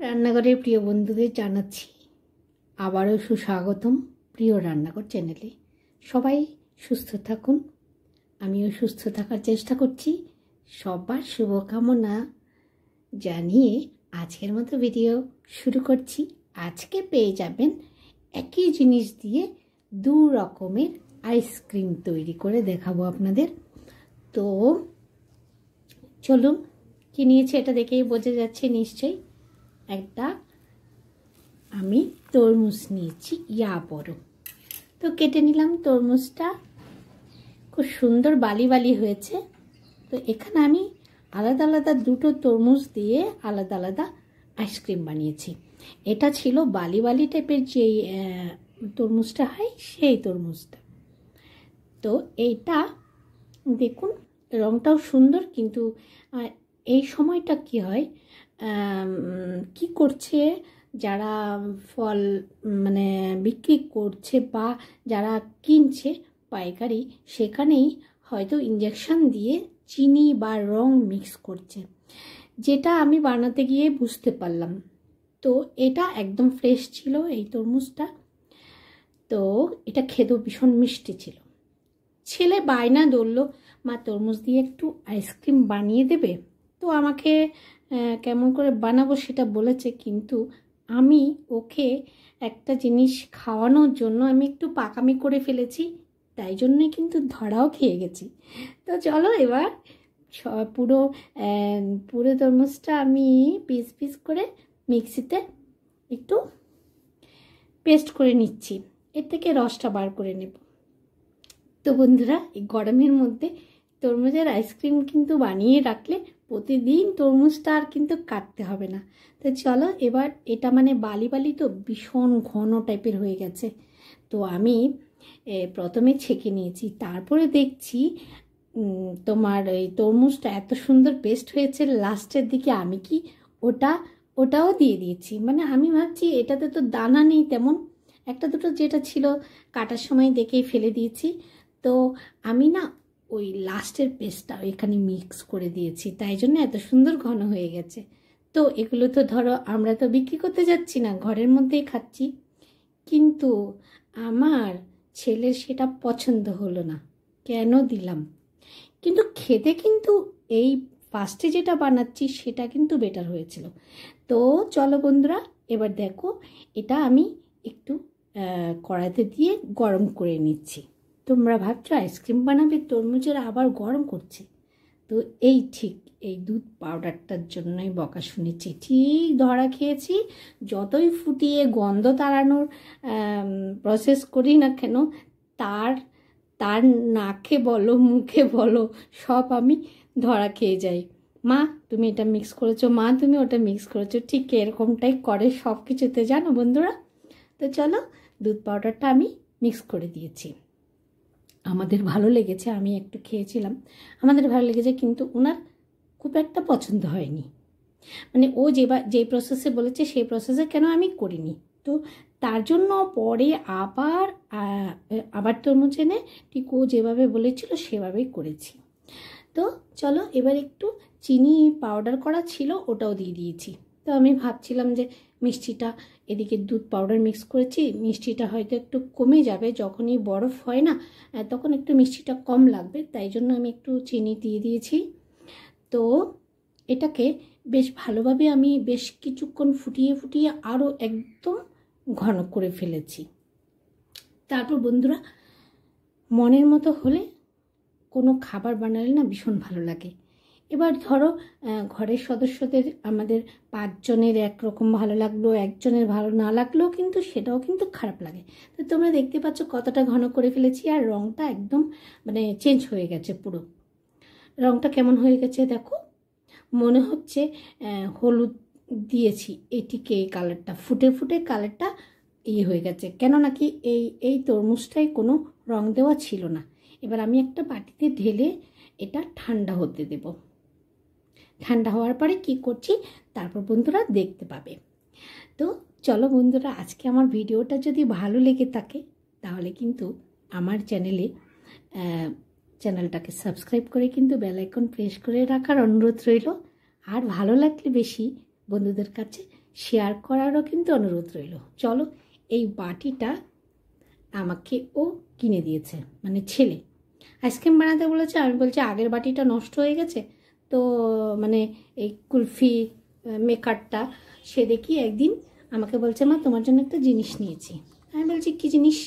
রান্নাঘরের প্রিয় বন্ধুদের জানাচ্ছি আবারও সুস্বাগতম প্রিয় রান্নাঘর চ্যানেলে। সবাই সুস্থ থাকুন, আমিও সুস্থ থাকার চেষ্টা করছি। সবার শুভকামনা জানিয়ে আজকের মতো ভিডিও শুরু করছি। আজকে পেয়ে যাবেন একই জিনিস দিয়ে দু রকমের আইসক্রিম তৈরি করে দেখাবো আপনাদের। তো চলুন, কি নিয়েছি এটা দেখেই বোঝা যাচ্ছে নিশ্চয়ই। একটা আমি তরমুজ নিয়েছি, বড়। তো কেটে নিলাম তরমুজটা, খুব সুন্দর বালি বালি হয়েছে। তো এখানে আমি আলাদা আলাদা দুটো তরমুজ দিয়ে আলাদা আলাদা আইসক্রিম বানিয়েছি। এটা ছিল বালি বালি টাইপের যেই তরমুজটা হয়, সেই তরমুজটা। তো এইটা দেখুন, রংটাও সুন্দর, কিন্তু এই সময়টা কি হয়, কি করছে যারা ফল মানে বিক্রি করছে বা যারা কিনছে পাইকারি, সেখানেই হয়তো ইঞ্জেকশন দিয়ে চিনি বা রং মিক্স করছে, যেটা আমি বানাতে গিয়ে বুঝতে পারলাম। তো এটা একদম ফ্রেশ ছিল এই তরমুজটা। তো এটা খেতেও ভীষণ মিষ্টি ছিল। ছেলে বায়না ধরলো, মা তরমুজ দিয়ে একটু আইসক্রিম বানিয়ে দেবে। তো আমাকে কেমন করে বানাবো সেটা বলেছে, কিন্তু আমি ওকে একটা জিনিস খাওয়ানোর জন্য আমি একটু পাকামি করে ফেলেছি, তাই জন্যই কিন্তু ধরাও খেয়ে গেছি। তো চলো এবার পুরো পুরো তরমুজটা আমি পিস পিস করে মিক্সিতে একটু পেস্ট করে নিচ্ছি, এর থেকে রসটা বার করে নেব। তো বন্ধুরা, এই গরমের মধ্যে তরমুজের আইসক্রিম কিন্তু বানিয়ে রাখলে প্রতিদিন তরমুজটা আর কিন্তু কাটতে হবে না। তো চলো এবার এটা মানে বালি বালি তো ভীষণ ঘন টাইপের হয়ে গেছে। তো আমি প্রথমে ছেঁকে নিয়েছি, তারপরে দেখছি তোমার এই তরমুজটা এত সুন্দর পেস্ট হয়েছে লাস্টের দিকে, আমি কি ওটাও দিয়ে দিয়েছি। মানে আমি ভাবছি এটাতে তো দানা নেই তেমন, একটা দুটো যেটা ছিল কাটার সময় দেখেই ফেলে দিয়েছি। তো আমি না ওই লাস্টের পেস্টটা এখানে মিক্স করে দিয়েছি, তাই জন্য এত সুন্দর ঘন হয়ে গেছে। তো এগুলো তো ধরো আমরা তো বিক্রি করতে যাচ্ছি না, ঘরের মধ্যেই খাচ্ছি, কিন্তু আমার ছেলের সেটা পছন্দ হলো না, কেন দিলাম। কিন্তু খেতে কিন্তু এই ফার্স্টে যেটা বানাচ্ছি সেটা কিন্তু বেটার হয়েছিল। তো চলো বন্ধুরা, এবার দেখো এটা আমি একটু কড়াইতে দিয়ে গরম করে নিচ্ছি। তোমরা ভাবছো আইসক্রিম বানাবে, তরমুজের আবার গরম করছে। তো এই ঠিক এই দুধ পাউডারটার জন্যই বকা শুনেছি, ঠিক ধরা খেয়েছি। যতই ফুটিয়ে গন্ধ তাড়ানোর প্রসেস করি না কেন, তার তার নাকে বলো মুখে বলো সব আমি ধরা খেয়ে যাই। মা তুমি এটা মিক্স করেছো, মা তুমি ওটা মিক্স করেছো, ঠিক এরকমটাই করে সব কিছুতে, জানো বন্ধুরা। তো চলো, দুধ পাউডারটা আমি মিক্স করে দিয়েছি। আমাদের ভালো লেগেছে, আমি একটু খেয়েছিলাম, আমাদের ভালো লেগেছে, কিন্তু ওনার খুব একটা পছন্দ হয়নি। মানে ও যেই প্রসেসে বলেছে সেই প্রসেসে কেন আমি করিনি। তো তার জন্য পরে আবার তরমুজ এনে ঠিক ও যেভাবে বলেছিল সেভাবেই করেছি। তো চলো এবার একটু চিনি পাউডার করা ছিল ওটাও দিয়ে দিয়েছি। তো আমি ভাবছিলাম যে মিষ্টিটা, এদিকে দুধ পাউডার মিক্স করেছি, মিষ্টিটা হয়তো একটু কমে যাবে, যখনই বরফ হয় না তখন একটু মিষ্টিটা কম লাগবে, তাই জন্য আমি একটু চিনি দিয়ে দিয়েছি। তো এটাকে বেশ ভালোভাবে আমি বেশ কিছুক্ষণ ফুটিয়ে ফুটিয়ে আরও একদম ঘন করে ফেলেছি। তারপর বন্ধুরা, মনের মতো হলে কোনো খাবার বানালে না ভীষণ ভালো লাগে। এবার ধরো ঘরের সদস্যদের আমাদের 5 জনের একরকম ভালো লাগলো, একজনের ভালো না লাগলেও কিন্তু সেটাও কিন্তু খারাপ লাগে। তো তোমরা দেখতে পাচ্ছ কতটা ঘন করে ফেলেছি, আর রঙটা একদম মানে চেঞ্জ হয়ে গেছে। পুরো রঙটা কেমন হয়ে গেছে দেখো, মনে হচ্ছে হলুদ দিয়েছি, এটিকে এই কালারটা ফুটে ফুটে কালারটা হয়ে গেছে, কেন নাকি এই তরমুজটায় কোনো রং দেওয়া ছিল না। এবার আমি একটা বাটিতে ঢেলে এটা ঠান্ডা হতে দেব। ঠান্ডা হওয়ার পরে কি করছি তারপর বন্ধুরা দেখতে পাবে। তো চলো বন্ধুরা, আজকে আমার ভিডিওটা যদি ভালো লেগে থাকে তাহলে কিন্তু আমার চ্যানেলটাকে সাবস্ক্রাইব করে কিন্তু বেল আইকন প্রেস করে রাখার অনুরোধ রইল। আর ভালো লাগলে বেশি বন্ধুদের কাছে শেয়ার করারও কিন্তু অনুরোধ রইল। চলো, এই বাটিটা আমাকে ও কিনে দিয়েছে, মানে ছেলে আইসক্রিম বানাতে বলেছে। আমি বলছি আগের বাটিটা নষ্ট হয়ে গেছে, তো মানে এই কুলফি মেকারটা সে দেখি একদিন আমাকে বলছে, মা তোমার জন্য একটা জিনিস নিয়েছি। আমি বলছি কী জিনিস?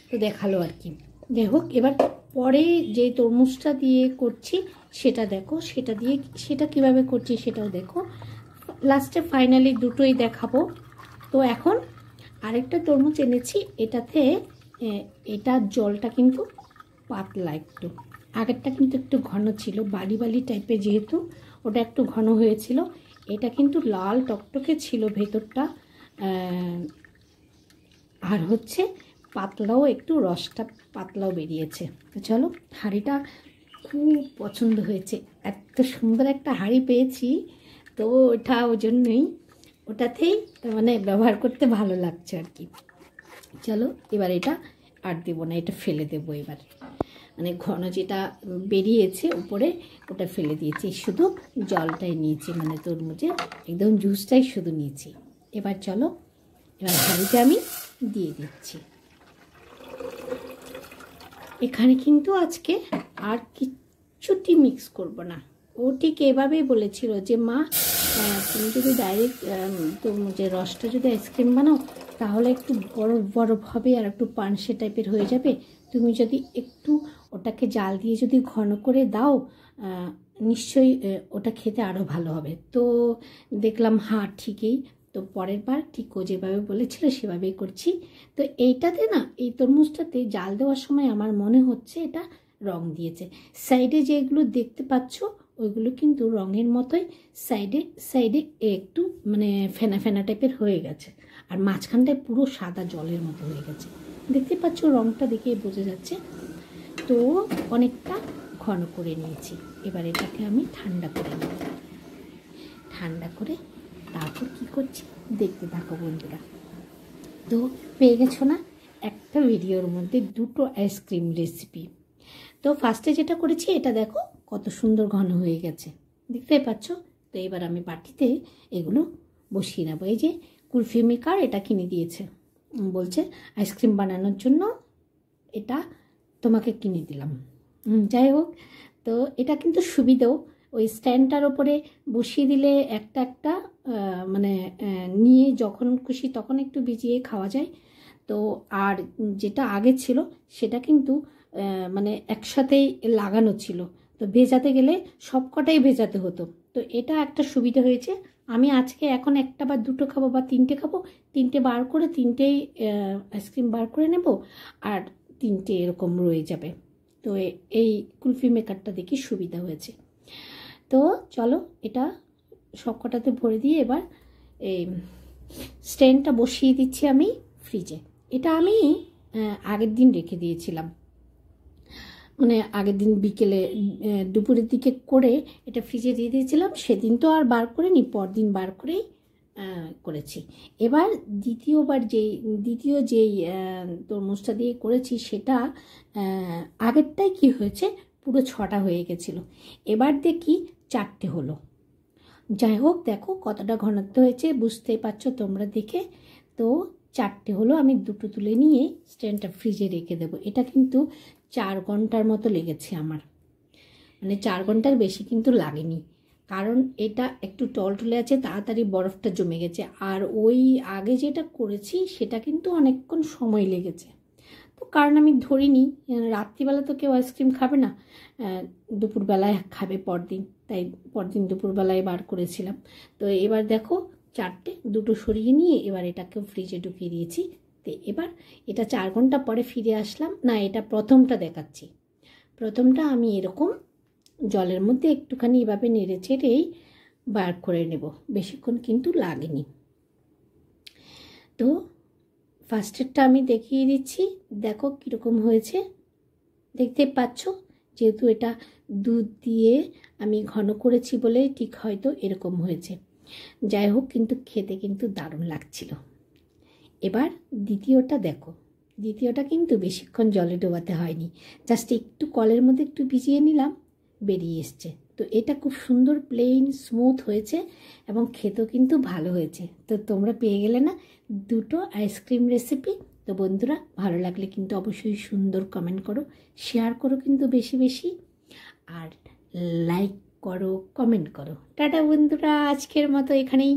তো দেখালো আর কি। যাই হোক, এবার পরে যে তরমুজটা দিয়ে করছি সেটা দেখো, সেটা দিয়ে সেটা কিভাবে করছি সেটাও দেখো। লাস্টে ফাইনালি দুটোই দেখাবো। তো এখন আরেকটা তরমুজ এনেছি, এটাতে এটার জলটা কিন্তু পাতলা একটু, আগেরটা কিন্তু একটু ঘন ছিল, বালি বালি টাইপের, যেহেতু ওটা একটু ঘন হয়েছিল। এটা কিন্তু লাল টকটকে ছিল ভেতরটা, আর হচ্ছে পাতলাও, একটু রসটা পাতলাও বেরিয়েছে। চলো, হাঁড়িটা খুব পছন্দ হয়েছে, এত সুন্দর একটা হাঁড়ি পেয়েছি, তো ওটা ওই জন্যই ওটাতেই মানে ব্যবহার করতে ভালো লাগছে আর কি। চলো, এবার এটা আর দেবো না, এটা ফেলে দেবো এবার, মানে ঘন যেটা বেরিয়েছে উপরে ওটা ফেলে দিয়েছি, শুধু জলটাই নিয়েছি, মানে তরমুজের একদম জুসটাই শুধু নিয়েছি। এবার চলো, এবার হাঁড়িতে আমি দিয়ে দিচ্ছি। এখানে কিন্তু আজকে আর কিচ্ছুটি মিক্স করব না। ও ঠিক এভাবেই বলেছিল যে মা, তুমি যদি ডাইরেক্ট তরমুজের রসটা যদি আইসক্রিম বানাও তাহলে একটু বরফ বরফ হবে আর একটু পানসে টাইপের হয়ে যাবে, তুমি যদি একটু ওটাকে জাল দিয়ে যদি ঘন করে দাও নিশ্চয়ই ওটা খেতে আরও ভালো হবে। তো দেখলাম হ্যাঁ ঠিকই, তো পরের বার ঠিক ও যেভাবে বলেছিল সেভাবেই করছি। তো এইটাতে না, এই তরমুজটাতে জাল দেওয়ার সময় আমার মনে হচ্ছে এটা রং দিয়েছে। সাইডে যেগুলো দেখতে পাচ্ছ ওইগুলো কিন্তু রঙের মতোই সাইডে সাইডে একটু মানে ফেনা ফেনা টাইপের হয়ে গেছে, আর মাঝখানটায় পুরো সাদা জলের মতো হয়ে গেছে। দেখতে পাচ্ছ, রঙটা দেখে বোঝা যাচ্ছে। তো অনেকটা ঘন করে নিয়েছি, এবার এটাকে আমি ঠান্ডা করে নেব। ঠান্ডা করে তারপর কী করছি দেখতে থাকো বন্ধুরা। তো পেয়ে গেছো না একটা ভিডিওর মধ্যে দুটো আইসক্রিম রেসিপি। তো ফার্স্টে যেটা করেছি এটা দেখো কত সুন্দর ঘন হয়ে গেছে, দেখতেই পাচ্ছ। তো এবার আমি বাটিতে এগুলো বসিয়ে নেবো। এই যে কুলফি মেকার এটা কিনে দিয়েছে, বলছে আইসক্রিম বানানোর জন্য এটা তোমাকে কিনে দিলাম। যাই হোক, তো এটা কিন্তু সুবিধেও, ওই স্ট্যান্ডটার ওপরে বসিয়ে দিলে একটা একটা মানে নিয়ে যখন খুশি তখন একটু ভিজিয়ে খাওয়া যায়। তো আর যেটা আগে ছিল সেটা কিন্তু মানে একসাথেই লাগানো ছিল, তো ভেজাতে গেলে সব কটাই ভেজাতে হতো। তো এটা একটা সুবিধা হয়েছে। আমি আজকে এখন একটা বা দুটো খাবো বা তিনটে খাবো, তিনটে বার করে তিনটেই আইসক্রিম বার করে নেব, আর তিনটে এরকম রয়ে যাবে। তো এই কুলফি মেকারটা দেখি সুবিধা হয়েছে। তো চলো, এটা সব কটাতে ভরে দিয়ে এবার এই স্ট্যান্ডটা বসিয়ে দিচ্ছি আমি ফ্রিজে। এটা আমি আগের দিন রেখে দিয়েছিলাম, মানে আগের দিন বিকেলে দুপুরের দিকে করে এটা ফ্রিজে দিয়ে দিয়েছিলাম। সেদিন তো আর বার করিনি, পরদিন বার করেই করেছি। এবার দ্বিতীয় যেই তরমুজটা দিয়ে করেছি সেটা আগেরটাই কি হয়েছে, পুরো 6টা হয়ে গেছিলো, এবার দেখি 4টে হলো। যাই হোক, দেখো কতটা ঘনত্ব হয়েছে বুঝতেই পারছো তোমরা দেখে। তো 4টে হলো, আমি দুটো তুলে নিয়ে স্ট্যান্ডটা ফ্রিজে রেখে দেবো। এটা কিন্তু 4 ঘন্টার মতো লেগেছে আমার, মানে 4 ঘন্টার বেশি কিন্তু লাগেনি, কারণ এটা একটু টলটলে আছে, তাড়াতাড়ি বরফটা জমে গেছে। আর ওই আগে যেটা করেছি সেটা কিন্তু অনেকক্ষণ সময় লেগেছে। তো কারণ আমি ধরিনি, রাত্রিবেলা তো কেউ আইসক্রিম খাবে না, দুপুরবেলায় খাবে পরদিন, তাই পরদিন দুপুরবেলায় বার করেছিলাম। তো এবার দেখো 4টে, দুটো সরিয়ে নিয়ে এবার এটাকেও ফ্রিজে ঢুকিয়ে দিয়েছি। তো এবার এটা 4 ঘন্টা পরে ফিরে আসলাম, না এটা প্রথমটা দেখাচ্ছি। প্রথমটা আমি এরকম জলের মধ্যে একটুখানি এভাবে নেড়ে চেড়েই বার করে নেব, বেশিক্ষণ কিন্তু লাগেনি। তো ফার্স্টেরটা আমি দেখিয়ে দিচ্ছি, দেখো কীরকম হয়েছে দেখতে পাচ্ছ। যেহেতু এটা দুধ দিয়ে আমি ঘন করেছি বলে ঠিক হয়তো এরকম হয়েছে। যাই হোক, কিন্তু খেতে কিন্তু দারুণ লাগছিল। এবার দ্বিতীয়টা দেখো, দ্বিতীয়টা কিন্তু বেশিক্ষণ জলে ডোবাতে হয়নি, জাস্ট একটু কলের মধ্যে একটু ভিজিয়ে নিলাম, বেরিয়ে এসছে। তো এটা খুব সুন্দর প্লেন স্মুথ হয়েছে এবং খেতেও কিন্তু ভালো হয়েছে। তো তোমরা পেয়ে গেলে না দুটো আইসক্রিম রেসিপি। তো বন্ধুরা, ভালো লাগলে কিন্তু অবশ্যই সুন্দর কমেন্ট করো, শেয়ার করো কিন্তু বেশি বেশি, আর লাইক করো, কমেন্ট করো। টাটা বন্ধুরা, আজকের মতো এখানেই।